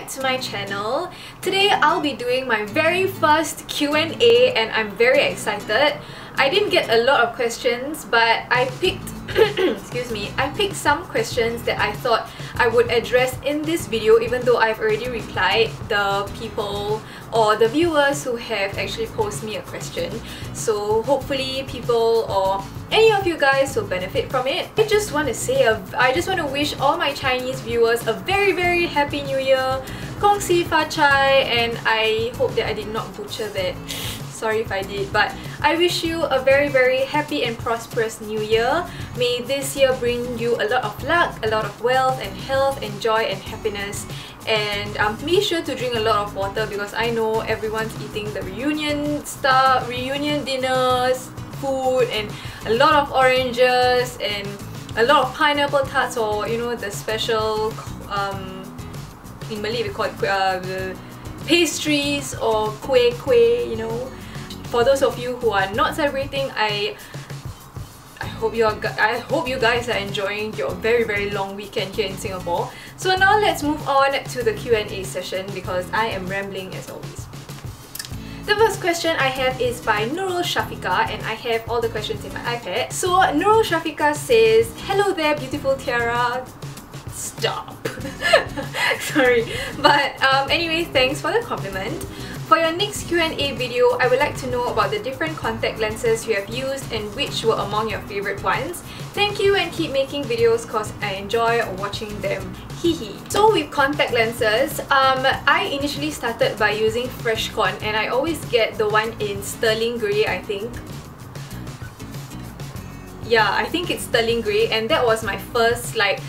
back to my channel. Today I'll be doing my very first Q&A and I'm very excited. I didn't get a lot of questions, but I picked excuse me, I picked some questions that I thought I would address in this video, even though I've already replied the people or the viewers who have actually posed me a question. So hopefully people or any of you guys will benefit from it. I just want to wish all my Chinese viewers a very happy new year. Gong Xi Fa Chai, and I hope that I did not butcher that. Sorry if I did, but I wish you a very happy and prosperous new year. May this year bring you a lot of luck, a lot of wealth and health and joy and happiness. And be sure to drink a lot of water, because I know everyone's eating the reunion stuff, reunion dinners, food, and a lot of oranges and a lot of pineapple tarts, or you know, the special in Malay we call it pastries or kueh, you know. For those of you who are not celebrating, I hope you guys are enjoying your very long weekend here in Singapore. So now let's move on to the Q&A session, because I am rambling as always. The first question I have is by Nurul Shafika, and I have all the questions in my iPad. So Nurul Shafika says, "Hello there, beautiful Tiara." Stop. Sorry. But anyway, thanks for the compliment. For your next Q&A video, I would like to know about the different contact lenses you have used and which were among your favorite ones. Thank you, and keep making videos cause I enjoy watching them. Hehe. So with contact lenses, I initially started by using Freshcon, and I always get the one in sterling grey, I think. Yeah, I think it's sterling grey, and that was my first like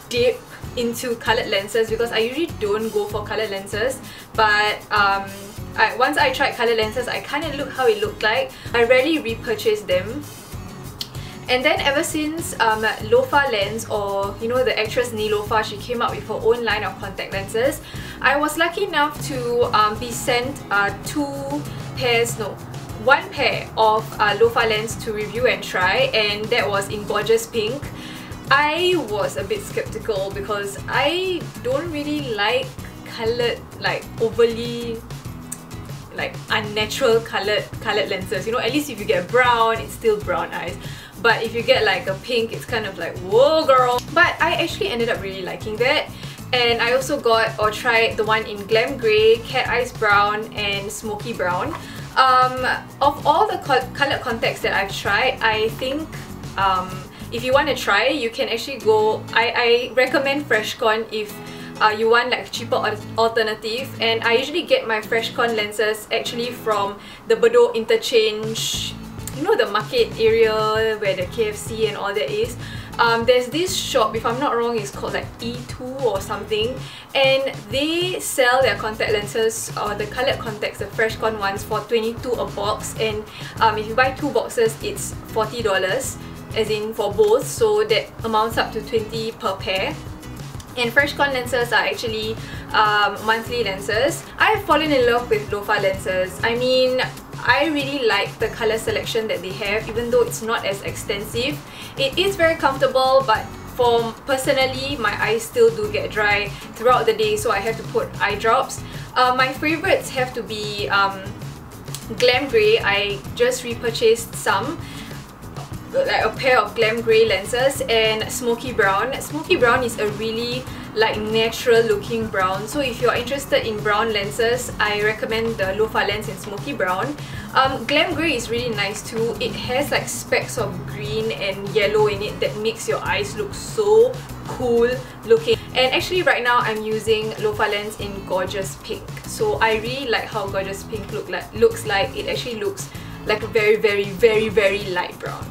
dip into coloured lenses, because I usually don't go for coloured lenses, but once I tried coloured lenses, I kind of looked how it looked like. I rarely repurchase them. And then ever since Lofa Lens, or you know, the actress Nilofa, she came up with her own line of contact lenses. I was lucky enough to be sent one pair of Lofa Lens to review and try, and that was in gorgeous pink. I was a bit skeptical because I don't really like coloured, like overly like unnatural coloured lenses. You know, at least if you get brown, it's still brown eyes. But if you get like a pink, it's kind of like, whoa girl. But I actually ended up really liking that. And I also got or tried the one in Glam Grey, Cat Eyes Brown, and Smokey Brown. Of all the coloured contacts that I've tried, I think if you want to try, you can actually go. I recommend Freshcon if you want like cheaper alternative, and I usually get my Freshcon lenses actually from the Bedok interchange, you know, the market area where the KFC and all that is. There's this shop, if I'm not wrong, it's called like E2 or something, and they sell their contact lenses, or the coloured contacts, the Freshcon ones, for 22 a box, and if you buy 2 boxes, it's $40. As in for both, so that amounts up to 20 per pair. And Freshcon lenses are actually monthly lenses. I've fallen in love with Lofa lenses. I mean, I really like the colour selection that they have, even though it's not as extensive. It is very comfortable, but personally, my eyes still do get dry throughout the day, so I have to put eye drops. My favourites have to be Glam Grey. I just repurchased some, like a pair of Glam Grey lenses, and Smokey Brown. Smokey Brown is a really like natural looking brown, so if you're interested in brown lenses, I recommend the Lofa lens in Smokey Brown. Glam Grey is really nice too. It has like specks of green and yellow in it that makes your eyes look so cool looking. And actually right now I'm using Lofa lens in gorgeous pink, so I really like how gorgeous pink looks like. It actually looks like a very light brown.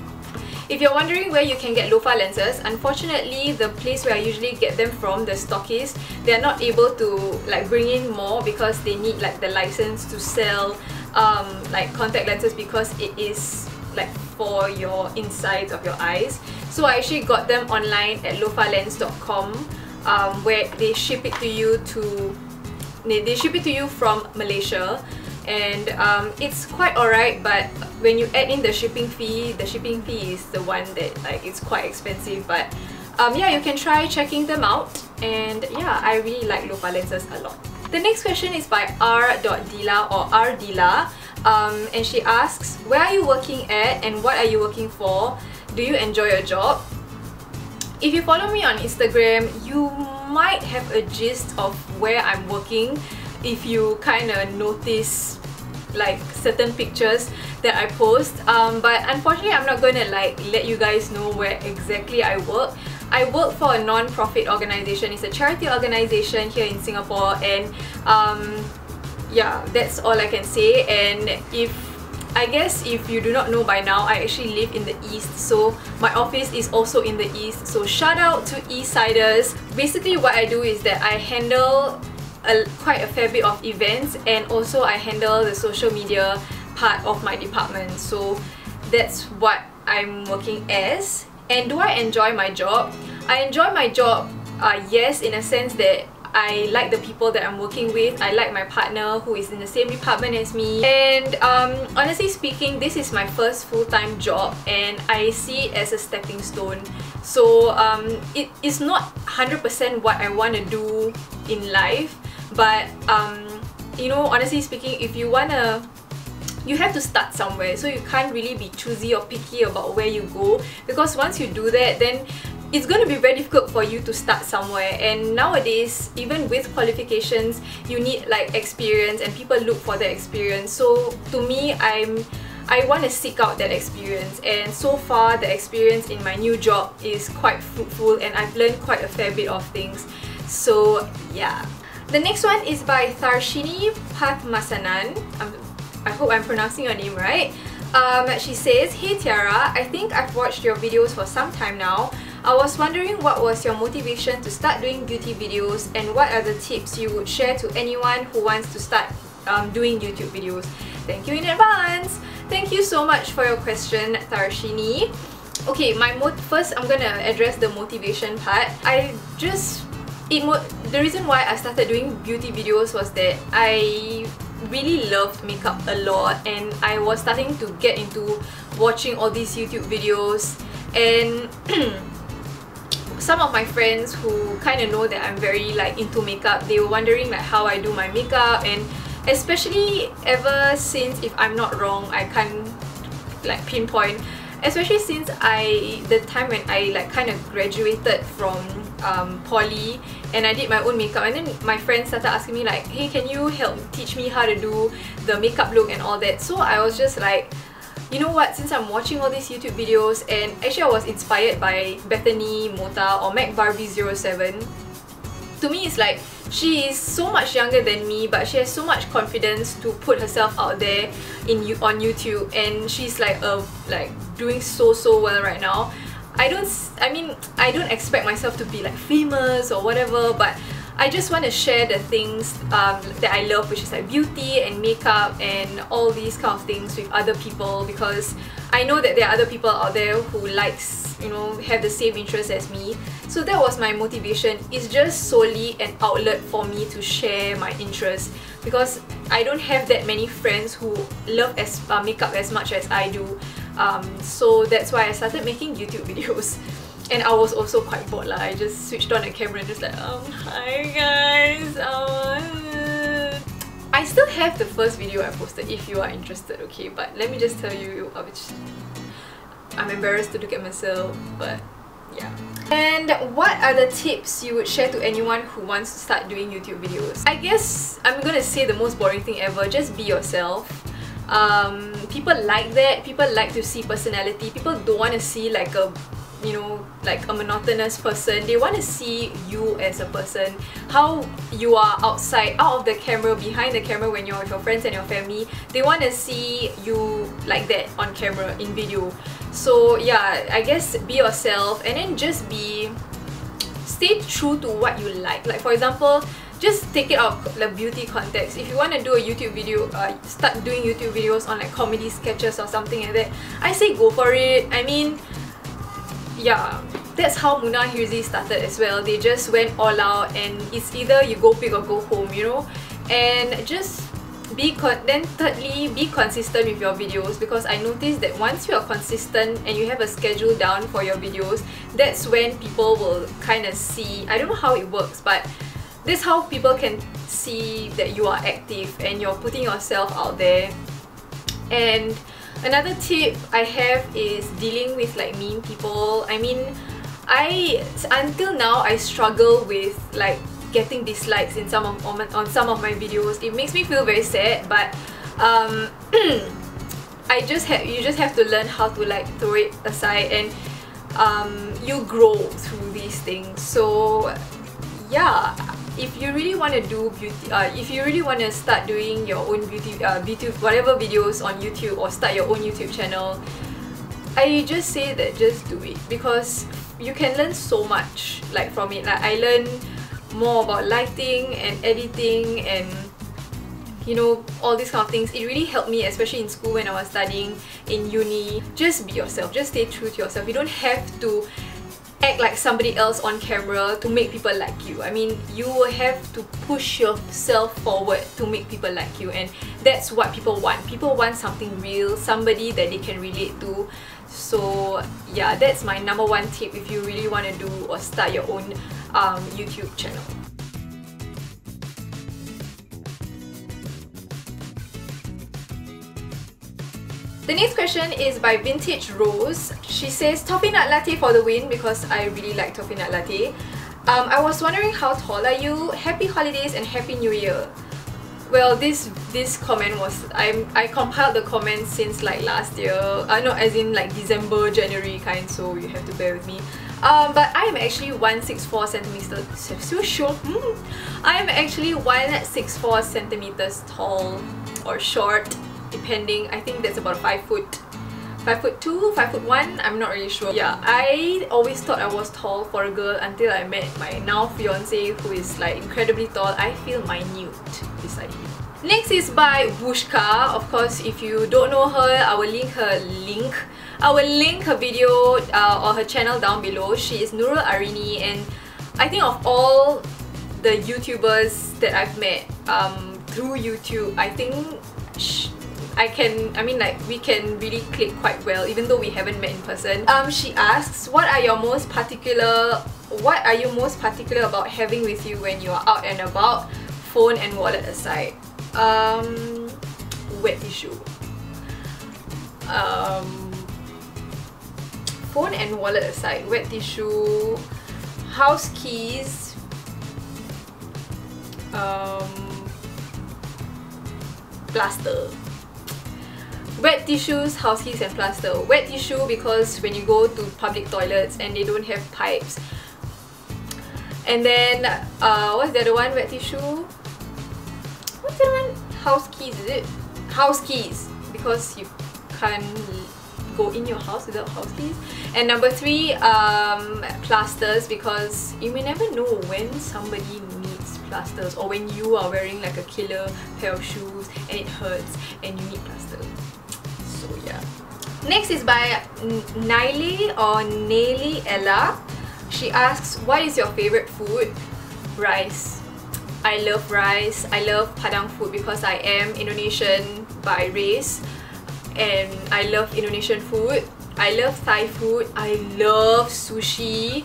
If you're wondering where you can get Lofa lenses, unfortunately the place where I usually get them from, the stockists, they're not able to like bring in more, because they need like the license to sell like contact lenses, because it is like for your insides of your eyes. So I actually got them online at lofalens.com, where they ship it to you from Malaysia. And it's quite alright, but when you add in the shipping fee is the one that like it's quite expensive. But yeah, you can try checking them out. and yeah, I really like lofa lenses a lot. The next question is by r.dila or rdila, and she asks, where are you working at and what are you working for? Do you enjoy your job? If you follow me on Instagram, you might have a gist of where I'm working if you kind of notice like certain pictures that I post, but unfortunately I'm not gonna like let you guys know where exactly I work. I work for a non-profit organization. It's a charity organization here in Singapore, and yeah, that's all I can say. And I guess if you do not know by now, I actually live in the east, so my office is also in the east, so shout out to Eastsiders. Basically what I do is that I handle quite a fair bit of events, and also I handle the social media part of my department. So that's what I'm working as. And do I enjoy my job? I enjoy my job, yes, in a sense that I like the people that I'm working with. I like my partner who is in the same department as me, and honestly speaking, this is my first full-time job and I see it as a stepping stone. So it is not 100% what I want to do in life, but you know, honestly speaking, if you wanna, you have to start somewhere, so you can't really be choosy or picky about where you go, because once you do that, then it's going to be very difficult for you to start somewhere. And nowadays, even with qualifications, you need like experience, and people look for the experience. So to me, I want to seek out that experience, and so far the experience in my new job is quite fruitful and I've learned quite a fair bit of things. So yeah. The next one is by Tharshini Pathmasanan. I hope I'm pronouncing your name right. She says, hey Tiara, I think I've watched your videos for some time now. I was wondering what was your motivation to start doing beauty videos, and what are the tips you would share to anyone who wants to start doing YouTube videos? Thank you in advance! Thank you so much for your question, Tharshini. Okay, first I'm gonna address the motivation part. The reason why I started doing beauty videos was that I really loved makeup a lot, and I was starting to get into watching all these YouTube videos, and some of my friends who kind of know that I'm very like into makeup, they were wondering like how I do my makeup, and especially ever since, if I'm not wrong, I can't like pinpoint, especially since the time when I like kind of graduated from poly and I did my own makeup, and then my friends started asking me like, hey, can you help teach me how to do the makeup look and all that. So I was just like, you know what, since I'm watching all these YouTube videos, and actually I was inspired by Bethany Mota or MacBarbie07. To me, it's like, she is so much younger than me, but she has so much confidence to put herself out there on YouTube, and she's like doing so well right now. I don't expect myself to be like famous or whatever, but I just want to share the things that I love, which is like beauty and makeup and all these kind of things with other people, because I know that there are other people out there who likes, you know, have the same interests as me. So that was my motivation. It's just solely an outlet for me to share my interests, because I don't have that many friends who love makeup as much as I do. So that's why I started making YouTube videos. And I was also quite bored lah. I just switched on the camera and just like, hi guys. I still have the first video I posted if you are interested, okay? But let me just tell you, I'm embarrassed to look at myself, but yeah. And what are the tips you would share to anyone who wants to start doing YouTube videos? I guess I'm gonna say the most boring thing ever, just be yourself. People like that. People like to see personality. People don't want to see like a monotonous person. They want to see you as a person, how you are outside, out of the camera, behind the camera, when you're with your friends and your family. They want to see you like that on camera, in video. So yeah, I guess be yourself, and then just stay true to what you like. Like for example, just take it out of the beauty context. If you want to do a YouTube video, start doing YouTube videos on like comedy sketches or something like that, I say go for it. I mean, yeah, that's how Muna Hirzi started as well. They just went all out, and it's either you go big or go home, you know. And just then thirdly, be consistent with your videos, because I noticed that once you are consistent and you have a schedule down for your videos, that's when people will kind of see, I don't know how it works, but this is how people can see that you are active and you're putting yourself out there. And another tip I have is dealing with like mean people. I mean, until now I struggle with like getting dislikes in on some of my videos. It makes me feel very sad, but you just have to learn how to like throw it aside, and you grow through these things. So yeah, if you really want to do beauty, if you really want to start doing your own beauty whatever videos on YouTube, or start your own YouTube channel, I just say that just do it, because you can learn so much like from it. Like I learned more about lighting and editing and, you know, all these kind of things. It really helped me, especially in school when I was studying in uni. Just be yourself, just stay true to yourself. You don't have to act like somebody else on camera to make people like you. I mean, you will have to push yourself forward to make people like you, and that's what people want. People want something real, somebody that they can relate to. So yeah, that's my number one tip if you really want to do or start your own YouTube channel. The next question is by Vintage Rose. She says, toffee nut latte for the win, because I really like toffee nut latte. I was wondering, how tall are you? Happy holidays and happy new year. Well, this comment was, I compiled the comments since like last year. No, as in like December, January kind, so you have to bear with me. But I am actually 164 centimeters. So sure. I am actually 164 centimeters tall or short, depending. I think that's about 5'2", 5'1", I'm not really sure. Yeah, I always thought I was tall for a girl until I met my now fiance, who is like incredibly tall. I feel minute beside him. Next is by Fuschia. Of course, if you don't know her, I will link her video or her channel down below. She is Nurul Arini, and I think of all the YouTubers that I've met through YouTube, I think we can really click quite well, even though we haven't met in person. She asks, what are you most particular about having with you when you are out and about, phone and wallet aside? Wet tissue. Phone and wallet aside, wet tissue, house keys, plaster. Wet tissues, house keys and plaster. Wet tissue because when you go to public toilets and they don't have pipes. And then what's the other one? Wet tissue. What's the other one? House keys, is it? House keys, because you can't go in your house without house keys. And number 3, plasters, because you may never know when somebody needs plasters, or when you are wearing like a killer pair of shoes and it hurts and you need plasters. So yeah. Next is by Naili or Naili Ella. She asks, what is your favorite food? Rice. I love rice. I love Padang food because I am Indonesian by race, and I love Indonesian food. I love Thai food. I love sushi,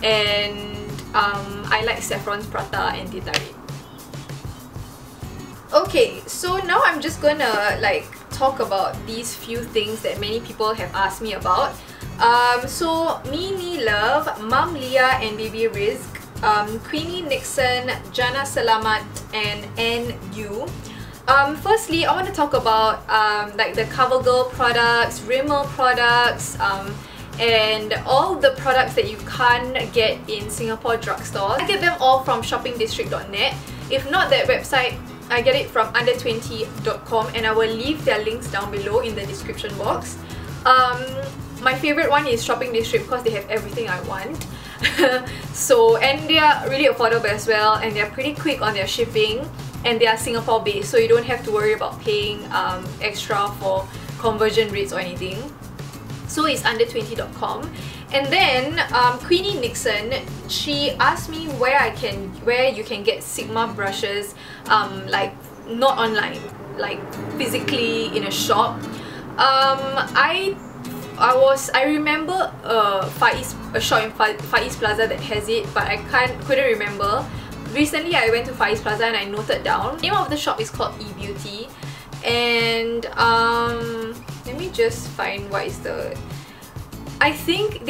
and I like saffron's prata and teh tarik. Okay, so now I'm just gonna like talk about these few things that many people have asked me about. So Mini Love, Mom Leah and Baby Rizk, Queenie Nixon, Jana Salamat and NU. Firstly, I want to talk about like the Covergirl products, Rimmel products, and all the products that you can't get in Singapore drugstores. I get them all from shoppingdistrict.net. If not that website, I get it from under20.com, and I will leave their links down below in the description box. My favorite one is Shopping District because they have everything I want. So, and they are really affordable as well, and they are pretty quick on their shipping, and they are Singapore based, so you don't have to worry about paying extra for conversion rates or anything. So it's under20.com. And then Queenie Nixon, she asked me where you can get Sigma brushes like not online, like physically in a shop. I remember a shop in Far East Plaza that has it, but I couldn't remember. Recently I went to Far East Plaza and I noted down. The name of the shop is called eBeauty, and let me just find what is the... I think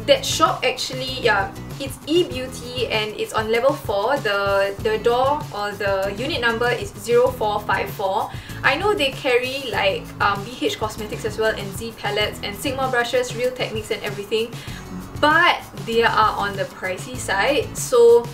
that shop actually, yeah, it's eBeauty and it's on level 4. The door or the unit number is 0454. I know they carry like BH Cosmetics as well, and Z palettes and Sigma brushes, Real Techniques and everything, but they are on the pricey side. So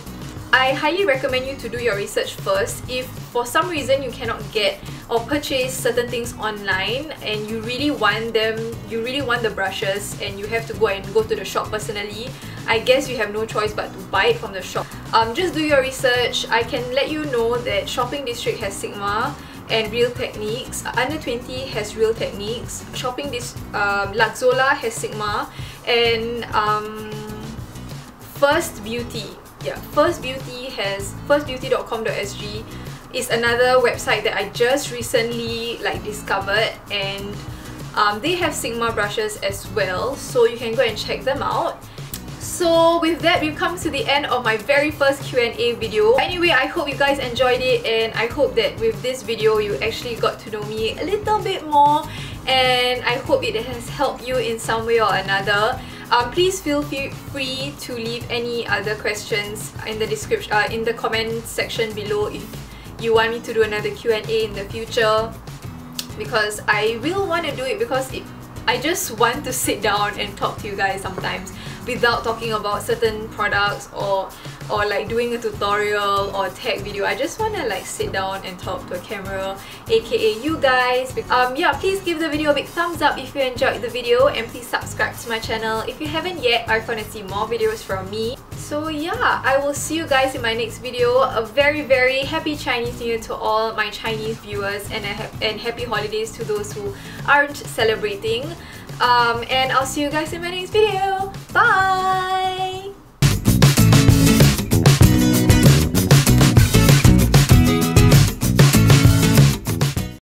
I highly recommend you to do your research first. If for some reason you cannot get or purchase certain things online and you really want them, you really want the brushes and you have to go to the shop personally, I guess you have no choice but to buy it from the shop. Just do your research. I can let you know that Shopping District has Sigma and Real Techniques. Under 20 has Real Techniques. Luxola has Sigma, and First Beauty. Yeah, firstbeauty.com.sg is another website that I just recently discovered, and they have Sigma brushes as well, so you can go and check them out. So with that, we've come to the end of my very first Q&A video. Anyway, I hope you guys enjoyed it, and I hope that with this video you actually got to know me a little bit more, and I hope it has helped you in some way or another. Please feel free to leave any other questions in the description, in the comment section below if you want me to do another Q&A in the future, because I will want to do it, because I just want to sit down and talk to you guys sometimes without talking about certain products or like doing a tutorial or tech video. I just want to like sit down and talk to a camera, aka you guys. Yeah, please give the video a big thumbs up if you enjoyed the video, and please subscribe to my channel if you haven't yet or if you want to see more videos from me. So yeah, I will see you guys in my next video. A very happy Chinese New Year to all my Chinese viewers, and happy holidays to those who aren't celebrating. And I'll see you guys in my next video. Bye!